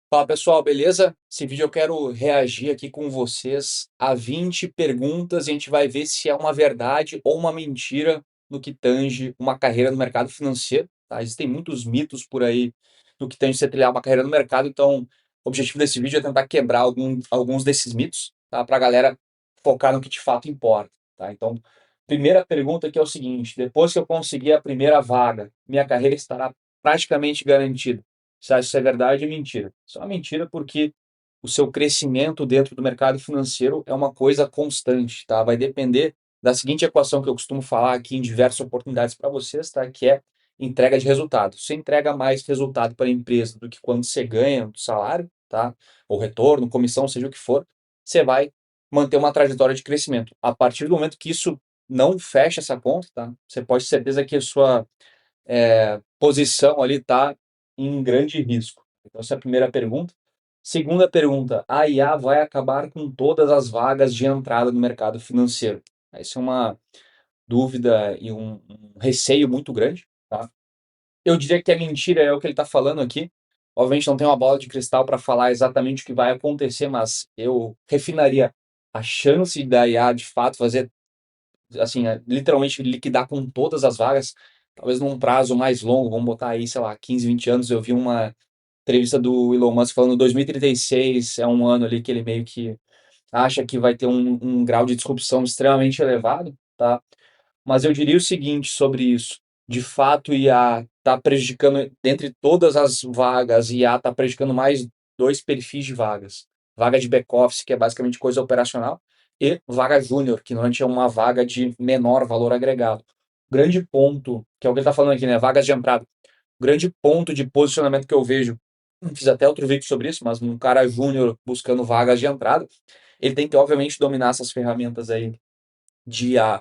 Fala pessoal, beleza? Esse vídeo eu quero reagir aqui com vocês a 20 perguntas e a gente vai ver se é uma verdade ou uma mentira no que tange uma carreira no mercado financeiro, tá? Existem muitos mitos por aí no que tange você trilhar uma carreira no mercado, então o objetivo desse vídeo é tentar quebrar alguns desses mitos, tá? Para a galera focar no que de fato importa, tá? Então, primeira pergunta aqui é o seguinte: depois que eu conseguir a primeira vaga, minha carreira estará praticamente garantida? Você acha que isso é verdade ou mentira? Isso é uma mentira porque o seu crescimento dentro do mercado financeiro é uma coisa constante, tá? Vai depender da seguinte equação que eu costumo falar aqui em diversas oportunidades para vocês, tá? Que é entrega de resultado. Você entrega mais resultado para a empresa do que quando você ganha do salário, tá? Ou retorno, comissão, seja o que for, você vai manter uma trajetória de crescimento. A partir do momento que isso não fecha essa conta, tá? Você pode ter certeza que a sua posição ali está em grande risco. Então, essa é a primeira pergunta. Segunda pergunta: a IA vai acabar com todas as vagas de entrada no mercado financeiro? Essa é uma dúvida e um receio muito grande, tá? Eu diria que é mentira, é o que ele está falando aqui. Obviamente não tem uma bola de cristal para falar exatamente o que vai acontecer, mas eu refinaria a chance da IA de fato fazer, assim, literalmente liquidar com todas as vagas, talvez num prazo mais longo, vamos botar aí, sei lá, 15, 20 anos. Eu vi uma entrevista do Elon Musk falando 2036 é um ano ali que ele meio que acha que vai ter um grau de disrupção extremamente elevado, tá? Mas eu diria o seguinte sobre isso: de fato, IA está prejudicando, dentre todas as vagas, IA está prejudicando mais dois perfis de vagas. Vaga de back-office, que é basicamente coisa operacional, e vaga júnior, que normalmente é uma vaga de menor valor agregado. O grande ponto, que é o que ele está falando aqui, né? Vagas de entrada. O grande ponto de posicionamento que eu vejo, fiz até outro vídeo sobre isso, mas um cara júnior buscando vagas de entrada, ele tem que, obviamente, dominar essas ferramentas aí de IA,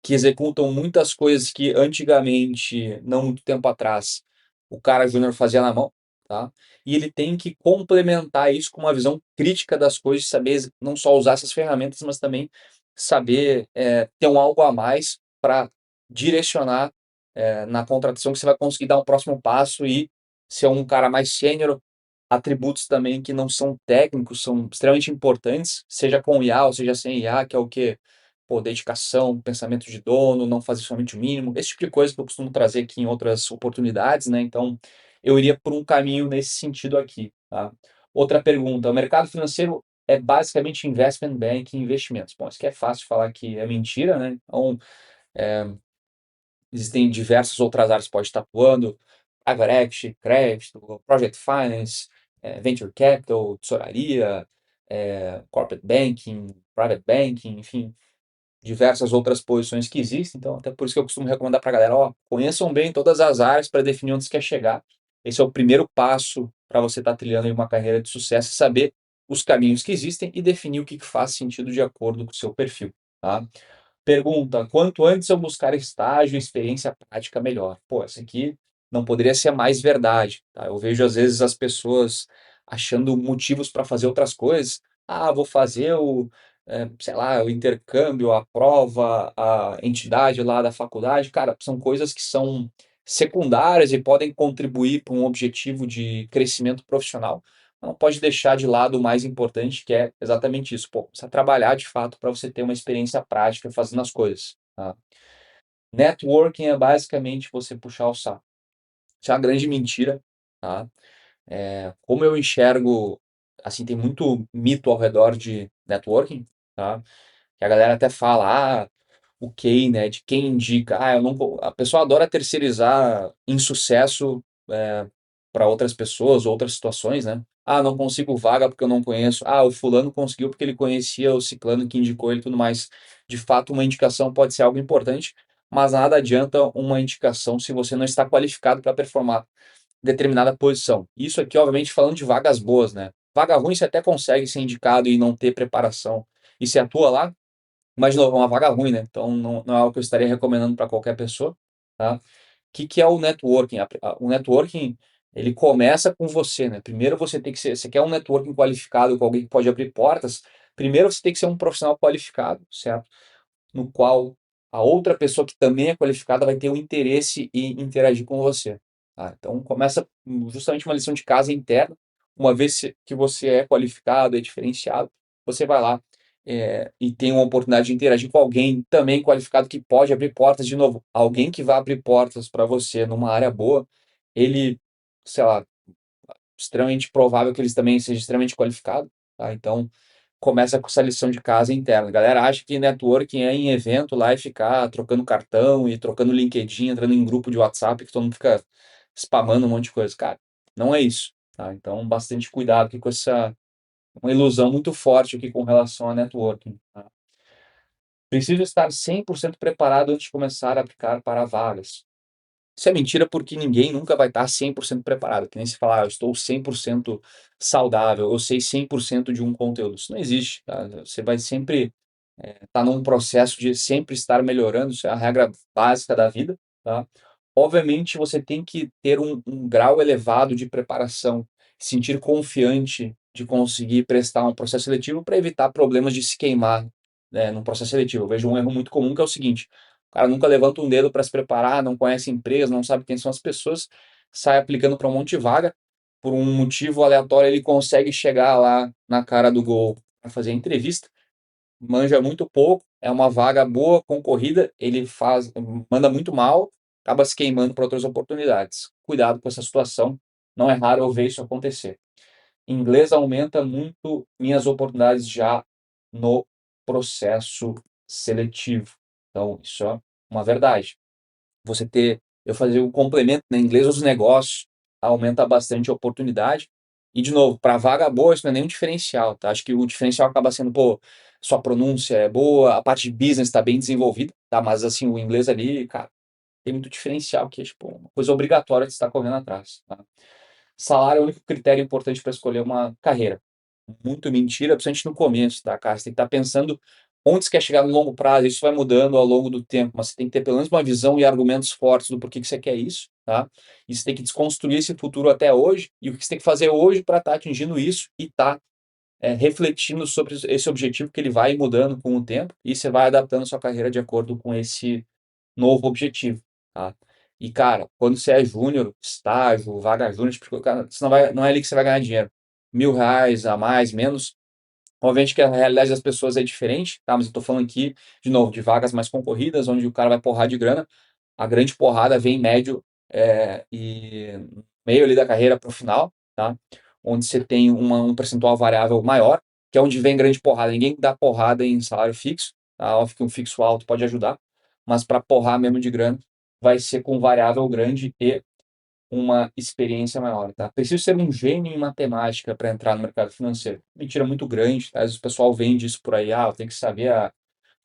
que executam muitas coisas que antigamente, não muito tempo atrás, o cara júnior fazia na mão, tá? E ele tem que complementar isso com uma visão crítica das coisas, saber não só usar essas ferramentas, mas também saber ter um algo a mais para direcionar na contratação, que você vai conseguir dar um próximo passo e ser um cara mais sênior. Atributos também que não são técnicos, são extremamente importantes, seja com IA ou seja sem IA, que é o que? Pô, dedicação, pensamento de dono, não fazer somente o mínimo, esse tipo de coisa que eu costumo trazer aqui em outras oportunidades, né? Então, eu iria por um caminho nesse sentido aqui, tá? Outra pergunta: o mercado financeiro é basicamente investment banking, investimentos. Bom, isso aqui é fácil de falar que é mentira, né? Então, existem diversas outras áreas que pode estar atuando: private equity, crédito, project finance, venture capital, tesouraria, corporate banking, private banking, enfim, diversas outras posições que existem. Então, até por isso que eu costumo recomendar para a galera: ó, conheçam bem todas as áreas para definir onde você quer chegar. Esse é o primeiro passo para você estar trilhando em uma carreira de sucesso: saber os caminhos que existem e definir o que faz sentido de acordo com o seu perfil, tá? Pergunta: quanto antes eu buscar estágio e experiência prática, melhor. Pô, essa aqui não poderia ser mais verdade, tá? Eu vejo às vezes as pessoas achando motivos para fazer outras coisas. Ah, vou fazer sei lá, o intercâmbio, a prova, a entidade lá da faculdade. Cara, são coisas que são secundárias e podem contribuir para um objetivo de crescimento profissional. Não pode deixar de lado o mais importante, que é exatamente isso. Pô, precisa trabalhar de fato para você ter uma experiência prática fazendo as coisas, tá? Networking é basicamente você puxar o saco. Isso é uma grande mentira, tá? Como eu enxergo, assim, tem muito mito ao redor de networking, tá? Que a galera até fala: o quem, né? De quem indica. Eu não vou. A pessoa adora terceirizar insucesso para outras pessoas, outras situações, né? Não consigo vaga porque eu não conheço. O fulano conseguiu porque ele conhecia o ciclano que indicou ele e tudo mais. De fato, uma indicação pode ser algo importante, mas nada adianta uma indicação se você não está qualificado para performar determinada posição. Isso aqui, obviamente, falando de vagas boas, né? Vaga ruim você até consegue ser indicado e não ter preparação e se atua lá, mas de novo, é uma vaga ruim, né? Então não é algo que eu estaria recomendando para qualquer pessoa, tá? O que é o networking? O networking, ele começa com você, né? Primeiro você tem que ser, você quer um networking qualificado com alguém que pode abrir portas, primeiro você tem que ser um profissional qualificado, certo? No qual a outra pessoa que também é qualificada vai ter o interesse em interagir com você, tá? Então começa justamente uma lição de casa interna. uma vez que você é qualificado, é diferenciado, você vai lá e tem uma oportunidade de interagir com alguém também qualificado que pode abrir portas de novo. Alguém que vai abrir portas para você numa área boa, ele, sei lá, extremamente provável que eles também seja extremamente qualificado, tá? Então, começa com essa lição de casa interna. A galera acha que networking é em evento lá e ficar trocando cartão e trocando LinkedIn, entrando em grupo de WhatsApp que todo mundo fica spamando um monte de coisa. Cara, não é isso, tá? Então, bastante cuidado aqui com essa uma ilusão muito forte aqui com relação a networking, tá? Preciso estar 100% preparado antes de começar a aplicar para vagas. Isso é mentira porque ninguém nunca vai estar 100% preparado. Que nem se falar, eu estou 100% saudável, eu sei 100% de um conteúdo. Isso não existe, tá? Você vai sempre estar num processo de sempre estar melhorando, isso é a regra básica da vida, tá? Obviamente, você tem que ter um grau elevado de preparação, sentir confiante de conseguir prestar um processo seletivo para evitar problemas de se queimar, né, num processo seletivo. Eu vejo um erro muito comum que é o seguinte: o cara nunca levanta um dedo para se preparar, não conhece a empresa, não sabe quem são as pessoas, sai aplicando para um monte de vaga, por um motivo aleatório ele consegue chegar lá na cara do gol para fazer a entrevista, manja muito pouco, é uma vaga boa, concorrida, ele manda muito mal, acaba se queimando para outras oportunidades. Cuidado com essa situação, não é raro eu ver isso acontecer. Inglês aumenta muito minhas oportunidades já no processo seletivo. Então, isso é uma verdade. Eu fazer o complemento, né, inglês dos negócios, aumenta bastante a oportunidade. E, de novo, para vaga boa, isso não é nenhum diferencial, tá? Acho que o diferencial acaba sendo, pô, sua pronúncia é boa, a parte de business está bem desenvolvida, tá? Mas, assim, o inglês ali, cara, tem muito diferencial, que é, tipo, uma coisa obrigatória de estar correndo atrás, tá? Salário é o único critério importante para escolher uma carreira. Muito mentira, principalmente no começo, tá, cara? Você tem que estar pensando onde você quer chegar no longo prazo. Isso vai mudando ao longo do tempo, mas você tem que ter pelo menos uma visão e argumentos fortes do porquê que você quer isso, tá? E você tem que desconstruir esse futuro até hoje e o que você tem que fazer hoje para estar atingindo isso e estar refletindo sobre esse objetivo que ele vai mudando com o tempo e você vai adaptando a sua carreira de acordo com esse novo objetivo, tá? E, cara, quando você é júnior, estágio, vaga júnior, tipo, cara, não é ali que você vai ganhar dinheiro. R$ 1.000 a mais, menos. Obviamente que a realidade das pessoas é diferente, tá? Mas eu tô falando aqui, de novo, de vagas mais concorridas, onde o cara vai porrar de grana. A grande porrada vem em médio e meio ali da carreira para o final, tá? Onde você tem um percentual variável maior, que é onde vem grande porrada. Ninguém dá porrada em salário fixo, tá? Óbvio que um fixo alto pode ajudar, mas para porrar mesmo de grana, vai ser com variável grande e uma experiência maior, tá? Preciso ser um gênio em matemática para entrar no mercado financeiro. Mentira muito grande, tá? Às vezes o pessoal vende isso por aí, eu tenho que saber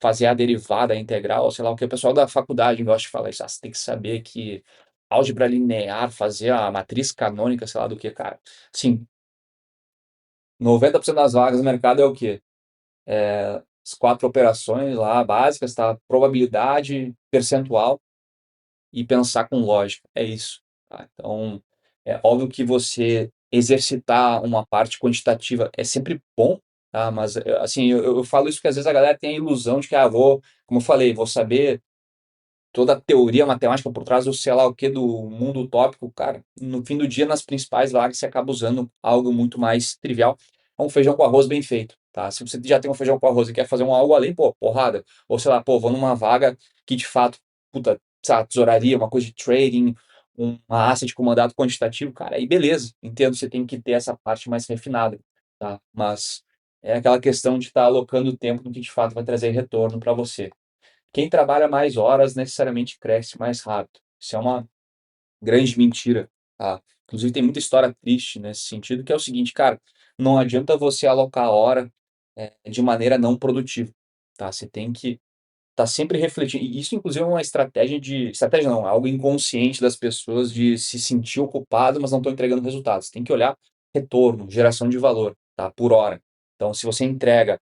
fazer a derivada, a integral, sei lá o que. O pessoal da faculdade gosta de falar isso, você tem que saber que álgebra linear, fazer a matriz canônica, sei lá do que, cara. Sim, 90% das vagas no mercado é o quê? As quatro operações lá básicas, tá? Probabilidade, percentual e pensar com lógica. É isso, tá? Então, é óbvio que você exercitar uma parte quantitativa é sempre bom, tá? Mas, assim, eu falo isso porque às vezes a galera tem a ilusão de que, como eu falei, vou saber toda a teoria matemática por trás do sei lá o que do mundo utópico, cara. No fim do dia, nas principais vagas, você acaba usando algo muito mais trivial. É um feijão com arroz bem feito, tá? Se você já tem um feijão com arroz e quer fazer um algo além, pô, porrada. Ou sei lá, pô, vou numa vaga que de fato, puta, sei lá, tesouraria, uma coisa de trading, uma asset com mandado quantitativo, cara, aí beleza. Entendo, você tem que ter essa parte mais refinada, tá? Mas é aquela questão de estar alocando tempo no que de fato vai trazer retorno para você. Quem trabalha mais horas necessariamente cresce mais rápido. Isso é uma grande mentira, tá? Inclusive tem muita história triste nesse sentido, que é o seguinte, cara, não adianta você alocar a hora de maneira não produtiva, tá? Você tem que estar sempre refletindo. E isso, inclusive, é uma estratégia não, é algo inconsciente das pessoas de se sentir ocupado, mas não estão entregando resultados. Tem que olhar retorno, geração de valor, tá? Por hora. Então, se você entrega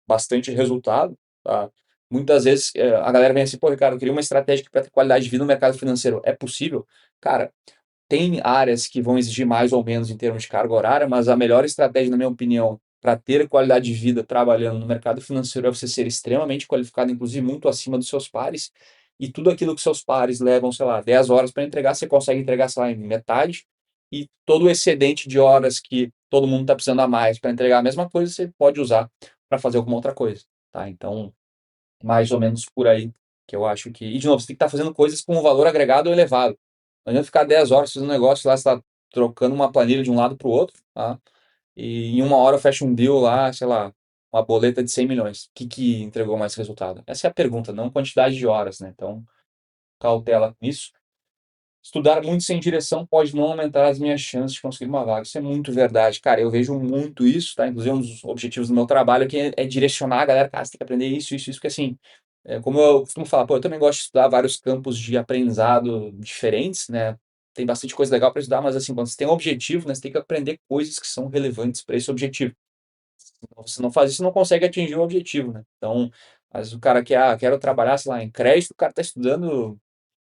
bastante resultado, tá? Muitas vezes a galera vem assim, pô, Ricardo, eu queria uma estratégia para ter qualidade de vida no mercado financeiro. É possível? Cara, tem áreas que vão exigir mais ou menos em termos de carga horária, mas a melhor estratégia, na minha opinião, para ter qualidade de vida trabalhando no mercado financeiro é você ser extremamente qualificado, inclusive muito acima dos seus pares, e tudo aquilo que seus pares levam, sei lá, 10 horas para entregar, você consegue entregar, sei lá, em metade, e todo o excedente de horas que todo mundo está precisando a mais para entregar a mesma coisa, você pode usar para fazer alguma outra coisa, tá? Então, mais ou menos por aí que eu acho que. E, de novo, você tem que estar fazendo coisas com um valor agregado elevado. Não adianta ficar 10 horas fazendo um negócio lá, você está trocando uma planilha de um lado para o outro, tá? E em uma hora eu fecho um deal lá, sei lá, uma boleta de 100 milhões. O que que entregou mais resultado? Essa é a pergunta, não quantidade de horas, né? Então, cautela com isso. Estudar muito sem direção pode não aumentar as minhas chances de conseguir uma vaga. Isso é muito verdade, cara. Eu vejo muito isso, tá? Inclusive, um dos objetivos do meu trabalho aqui é direcionar a galera, cara, você tem que aprender isso, porque assim, como eu costumo falar, pô, eu também gosto de estudar vários campos de aprendizado diferentes, né? Tem bastante coisa legal para estudar, mas assim, quando você tem um objetivo, né, você tem que aprender coisas que são relevantes para esse objetivo. Se você não faz isso, não consegue atingir o objetivo, né? Então, às vezes o cara quer, quero trabalhar, sei lá, em crédito, o cara tá estudando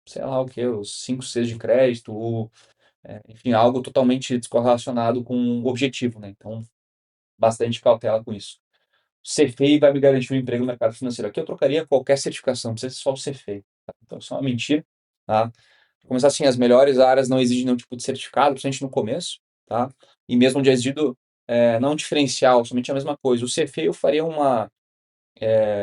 sei lá o que, os 5 Cs de crédito, ou, enfim, algo totalmente descorrelacionado com o objetivo, né? Então, bastante cautela com isso. CFEI vai me garantir um emprego no mercado financeiro. Aqui eu trocaria qualquer certificação, não precisa ser só o CFEI. Tá? Então, isso é uma mentira, tá? Pra começar assim, as melhores áreas não exigem nenhum tipo de certificado, principalmente no começo, tá? E mesmo onde é exigido, não diferencial, somente a mesma coisa. O CFEI eu faria uma,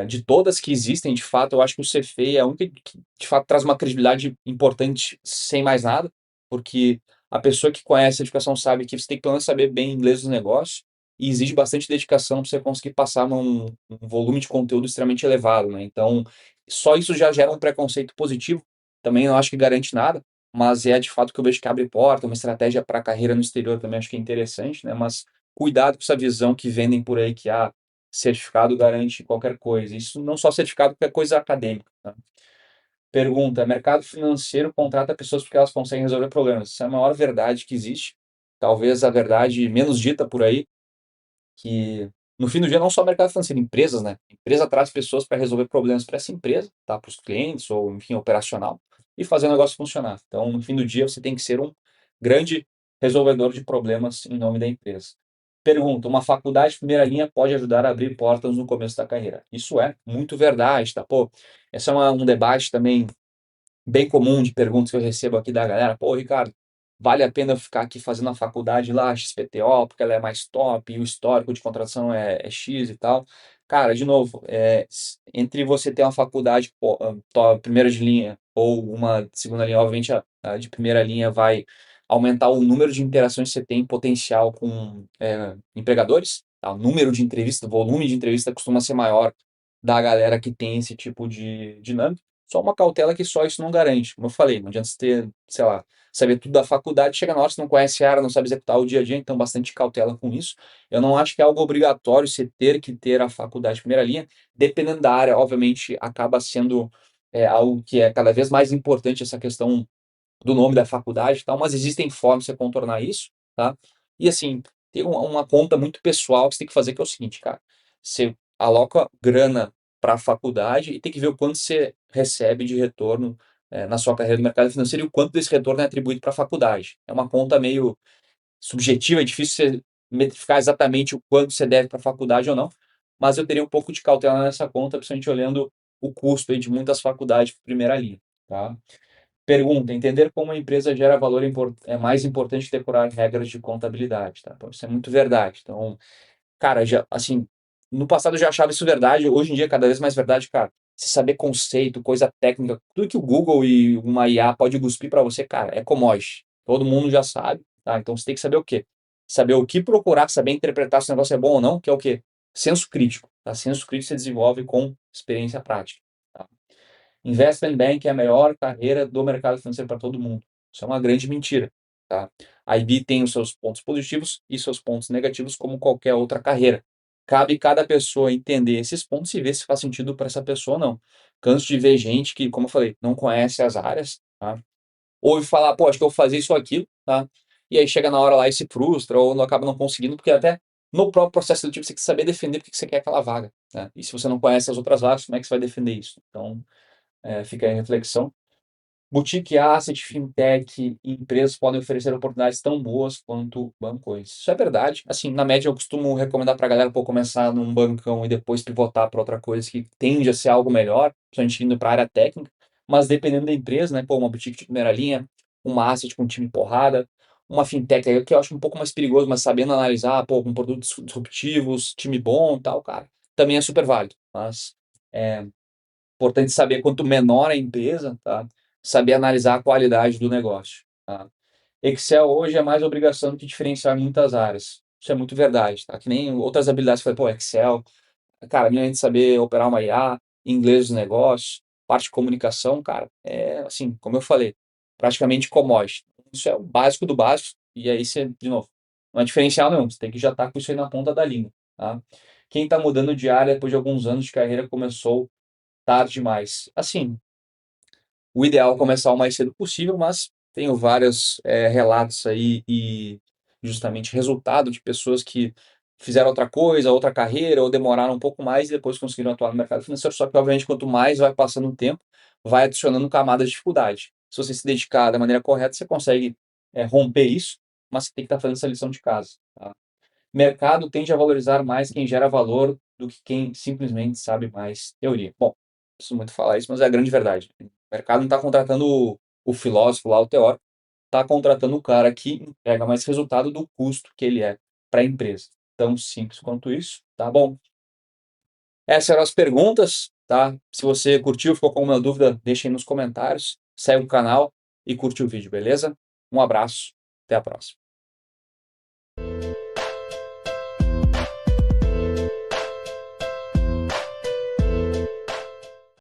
de todas que existem, de fato, eu acho que o CFA é a única que, de fato, traz uma credibilidade importante, sem mais nada, porque a pessoa que conhece a educação sabe que você tem que, pelo menos, saber bem inglês dos negócios, e exige bastante dedicação para você conseguir passar um volume de conteúdo extremamente elevado, né? Então, só isso já gera um preconceito positivo, também não acho que garante nada, mas é de fato que eu vejo que abre porta, uma estratégia para a carreira no exterior também acho que é interessante, né? Mas cuidado com essa visão que vendem por aí que, certificado garante qualquer coisa. Isso não só certificado, qualquer coisa acadêmica. Tá? Pergunta: mercado financeiro contrata pessoas porque elas conseguem resolver problemas. Isso é a maior verdade que existe. Talvez a verdade menos dita por aí, que no fim do dia não só mercado financeiro, empresas, né? Empresa traz pessoas para resolver problemas para essa empresa, tá? Para os clientes ou, enfim, operacional e fazer o negócio funcionar. Então, no fim do dia, você tem que ser um grande resolvedor de problemas em nome da empresa. Pergunta: uma faculdade de primeira linha pode ajudar a abrir portas no começo da carreira? Isso é muito verdade, tá? Pô, esse é um debate também bem comum de perguntas que eu recebo aqui da galera. Pô, Ricardo, vale a pena eu ficar aqui fazendo a faculdade lá, XPTO, porque ela é mais top, e o histórico de contratação é X e tal. Cara, de novo, entre você ter uma faculdade primeira de linha ou uma de segunda linha, obviamente a de primeira linha vai aumentar o número de interações que você tem potencial com empregadores, tá? O número de entrevistas, o volume de entrevista costuma ser maior da galera que tem esse tipo de dinâmica. Só uma cautela que só isso não garante. Como eu falei, não adianta você ter, sei lá, saber tudo da faculdade, chega na hora, você não conhece a área, não sabe executar o dia a dia, então bastante cautela com isso. Eu não acho que é algo obrigatório você ter que ter a faculdade de primeira linha, dependendo da área, obviamente, acaba sendo algo que é cada vez mais importante, essa questão do nome da faculdade e tal, mas existem formas de você contornar isso, tá? E assim, tem uma conta muito pessoal que você tem que fazer, que é o seguinte, cara, você aloca grana para a faculdade e tem que ver o quanto você recebe de retorno na sua carreira no mercado financeiro e o quanto desse retorno é atribuído para a faculdade. É uma conta meio subjetiva, é difícil você metrificar exatamente o quanto você deve para a faculdade ou não, mas eu teria um pouco de cautela nessa conta, principalmente olhando o custo aí de muitas faculdades de primeira linha, tá? Pergunta: entender como a empresa gera valor é mais importante que decorar regras de contabilidade, tá? Então, isso é muito verdade. Então, cara, já, assim, no passado eu já achava isso verdade, hoje em dia é cada vez mais verdade, cara. Se saber conceito, coisa técnica, tudo que o Google e uma IA pode cuspir para você, cara, é commodity. Todo mundo já sabe, tá? Então você tem que saber o quê? Saber o que procurar, saber interpretar se o negócio é bom ou não, que é o quê? Senso crítico, tá? Senso crítico você desenvolve com experiência prática, tá? Investment Bank é a melhor carreira do mercado financeiro para todo mundo. Isso é uma grande mentira, tá? A IB tem os seus pontos positivos e seus pontos negativos, como qualquer outra carreira. Cabe cada pessoa entender esses pontos e ver se faz sentido para essa pessoa ou não. Canso de ver gente que, como eu falei, não conhece as áreas, tá? Ouve falar, pô, acho que eu vou fazer isso ou aquilo, tá? E aí chega na hora lá e se frustra ou não acaba não conseguindo, porque até no próprio processo seletivo você tem que saber defender porque você quer aquela vaga, né? E se você não conhece as outras vagas, como é que você vai defender isso? Então, fica aí a reflexão. Boutique Asset, Fintech e empresas podem oferecer oportunidades tão boas quanto bancões. Isso é verdade. Assim, na média, eu costumo recomendar para a galera começar num bancão e depois pivotar para outra coisa que tende a ser algo melhor, principalmente indo para a área técnica. Mas dependendo da empresa, né? Pô, uma boutique de primeira linha, uma asset com time porrada, uma fintech aí, que eu acho um pouco mais perigoso, mas sabendo analisar, pô, com produtos disruptivos, time bom e tal, cara, também é super válido. Mas é importante saber quanto menor a empresa, tá? Saber analisar a qualidade do negócio, tá? Excel hoje é mais obrigação do que diferenciar em muitas áreas. Isso é muito verdade, tá? Que nem outras habilidades, que eu falei, pô, Excel, cara, além de saber operar uma IA, inglês dos negócios, parte de comunicação, cara, é assim, como eu falei, praticamente commodity. Isso é o básico do básico, e aí você, de novo, não é diferencial não, você tem que já estar com isso aí na ponta da língua, tá? Quem está mudando de área depois de alguns anos de carreira começou tarde demais. Assim, o ideal é começar o mais cedo possível, mas tenho vários relatos aí e justamente resultado de pessoas que fizeram outra coisa, outra carreira, ou demoraram um pouco mais e depois conseguiram atuar no mercado financeiro. Só que, obviamente, quanto mais vai passando o tempo, vai adicionando camadas de dificuldade. Se você se dedicar da maneira correta, você consegue romper isso, mas você tem que estar fazendo essa lição de casa. Tá? Mercado tende a valorizar mais quem gera valor do que quem simplesmente sabe mais teoria. Bom, não preciso muito falar isso, mas é a grande verdade. O mercado não está contratando o filósofo lá, o teórico, está contratando o cara que entrega mais resultado do custo que ele é para a empresa. Tão simples quanto isso, tá bom? Essas eram as perguntas, tá? Se você curtiu, ficou com alguma dúvida, deixa aí nos comentários, segue o canal e curte o vídeo, beleza? Um abraço, até a próxima.